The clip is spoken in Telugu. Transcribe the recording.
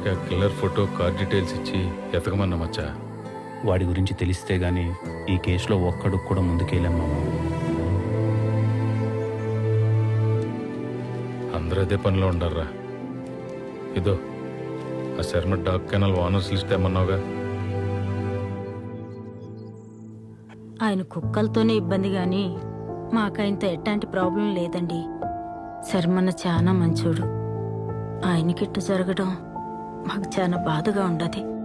వాడికి ఆ కిల్లర్ ఫోటో కార్ డీటెయిల్స్ ఇచ్చి ఎతకమన్నా మచ్చా. వాడి గురించి తెలిస్తే గానీ ఈ కేసులో ఒక్కడుకు కూడా ముందుకెళ్ళాం మామ. అందరూ అదే పనిలో ఉండారా. ఇదో ఆ Sharma dog kennel owners list ఏమన్నావుగా. ఆయన కుక్కలతోనే ఇబ్బంది గాని మాకైంత ఎట్లాంటి ప్రాబ్లం లేదండి. శర్మన్న చాలా మంచోడు. ఆయనకిట్టు జరగడం మాకు చాలా బాధగా ఉండదు.